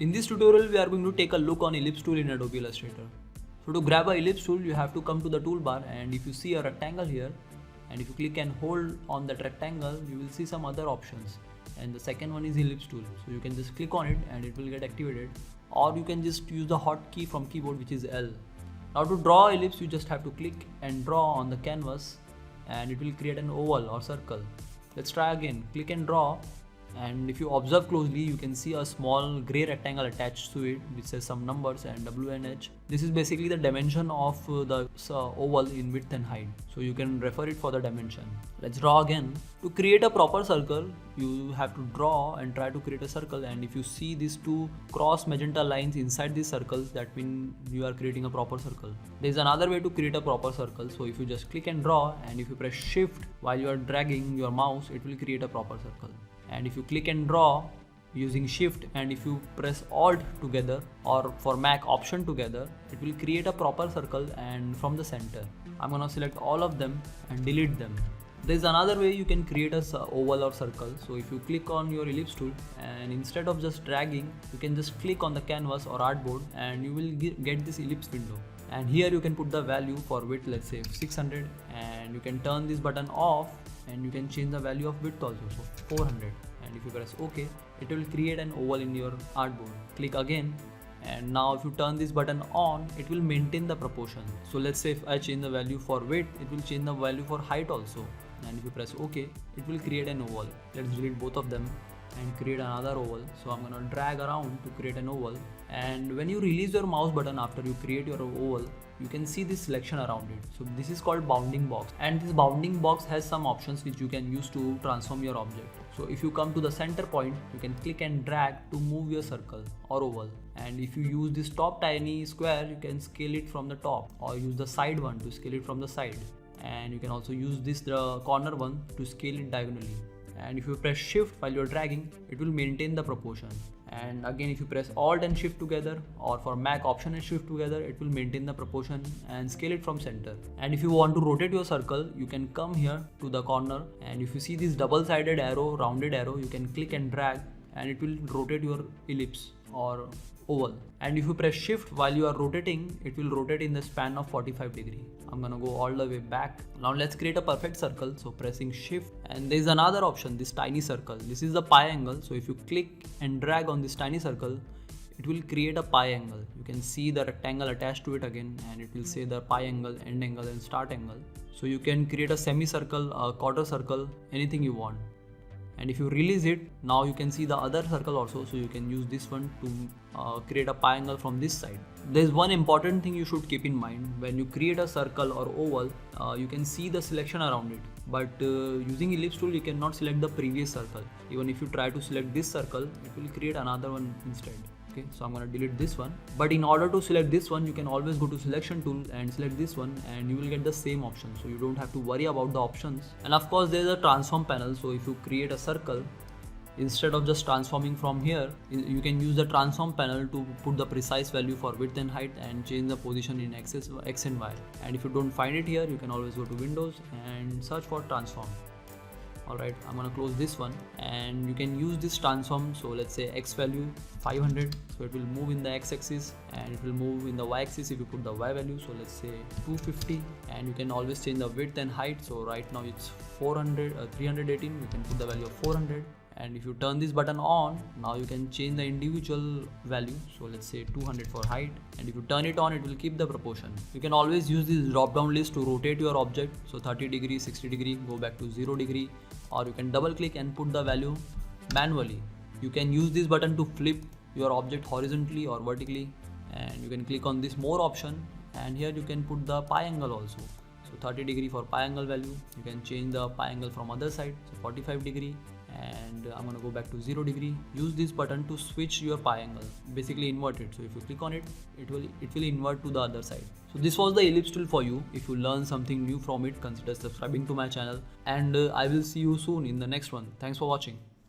In this tutorial, we are going to take a look on Ellipse Tool in Adobe Illustrator. So to grab a Ellipse Tool, you have to come to the toolbar, and if you see a rectangle here, and if you click and hold on that rectangle, you will see some other options. And the second one is Ellipse Tool. So you can just click on it and it will get activated. Or you can just use the hotkey from keyboard, which is L. Now to draw ellipse, you just have to click and draw on the canvas and it will create an oval or circle. Let's try again. Click and draw. And if you observe closely, you can see a small gray rectangle attached to it which says some numbers and WNH. This is basically the dimension of the oval in width and height. So you can refer it for the dimension. Let's draw again. To create a proper circle, you have to draw and try to create a circle, and if you see these two cross magenta lines inside these circles, that means you are creating a proper circle. There is another way to create a proper circle. So if you just click and draw, and if you press shift while you are dragging your mouse, it will create a proper circle. And if you click and draw using shift, and if you press alt together, or for Mac option together, it will create a proper circle and from the center. I'm gonna select all of them and delete them. There is another way you can create a oval or circle. So if you click on your ellipse tool, and instead of just dragging, you can just click on the canvas or artboard and you will get this ellipse window. And here you can put the value for width, let's say 600, and you can turn this button off and you can change the value of width also, so 400. And if you press OK, it will create an oval in your artboard. Click again, and now if you turn this button on, it will maintain the proportion. So let's say if I change the value for width, it will change the value for height also. And if you press OK, it will create an oval. Let's delete both of them and create another oval. So I'm gonna drag around to create an oval. And when you release your mouse button after you create your oval, you can see this selection around it. So this is called bounding box, and this bounding box has some options which you can use to transform your object. So if you come to the center point, you can click and drag to move your circle or oval. And if you use this top tiny square, you can scale it from the top, or use the side one to scale it from the side. And you can also use this corner one to scale it diagonally. And if you press shift while you're dragging, it will maintain the proportion. And again, if you press alt and shift together, or for Mac option and shift together, it will maintain the proportion and scale it from center. And if you want to rotate your circle, you can come here to the corner, and if you see this double-sided arrow, rounded arrow, you can click and drag and it will rotate your ellipse or oval. And if you press shift while you are rotating, it will rotate in the span of 45 degrees. I'm gonna go all the way back. Now let's create a perfect circle. So pressing shift, and there is another option, this tiny circle. This is the pi angle. So if you click and drag on this tiny circle, it will create a pi angle. You can see the rectangle attached to it again, and it will say the pi angle, end angle and start angle. So you can create a semicircle, a quarter circle, anything you want. And if you release it, now you can see the other circle also. So you can use this one to create a pi angle from this side. There's one important thing you should keep in mind. When you create a circle or oval, you can see the selection around it. But using ellipse tool, you cannot select the previous circle. Even if you try to select this circle, it will create another one instead. Okay, so I'm gonna delete this one. But in order to select this one, you can always go to selection tool and select this one, and you will get the same option. So you don't have to worry about the options. And of course, there's a transform panel. So if you create a circle, instead of just transforming from here, you can use the transform panel to put the precise value for width and height and change the position in X and Y. And if you don't find it here, you can always go to Windows and search for transform. Alright, I'm gonna close this one, and you can use this transform. So let's say X value 500, so it will move in the X axis, and it will move in the Y axis if you put the Y value. So let's say 250, and you can always change the width and height. So right now it's 318, you can put the value of 400. And if you turn this button on, now you can change the individual value. So let's say 200 for height, and if you turn it on, it will keep the proportion. You can always use this drop down list to rotate your object. So 30 degree, 60 degree, go back to 0 degree, or you can double click and put the value manually. You can use this button to flip your object horizontally or vertically, and you can click on this more option, and here you can put the pi angle also. So 30 degree for pi angle value. You can change the pi angle from other side, so 45 degree. And I'm gonna go back to 0 degree. Use this button to switch your pi angle, basically invert it. So if you click on it, it will invert to the other side. So this was the ellipse tool for you. If you learn something new from it, consider subscribing to my channel, and I will see you soon in the next one. Thanks for watching.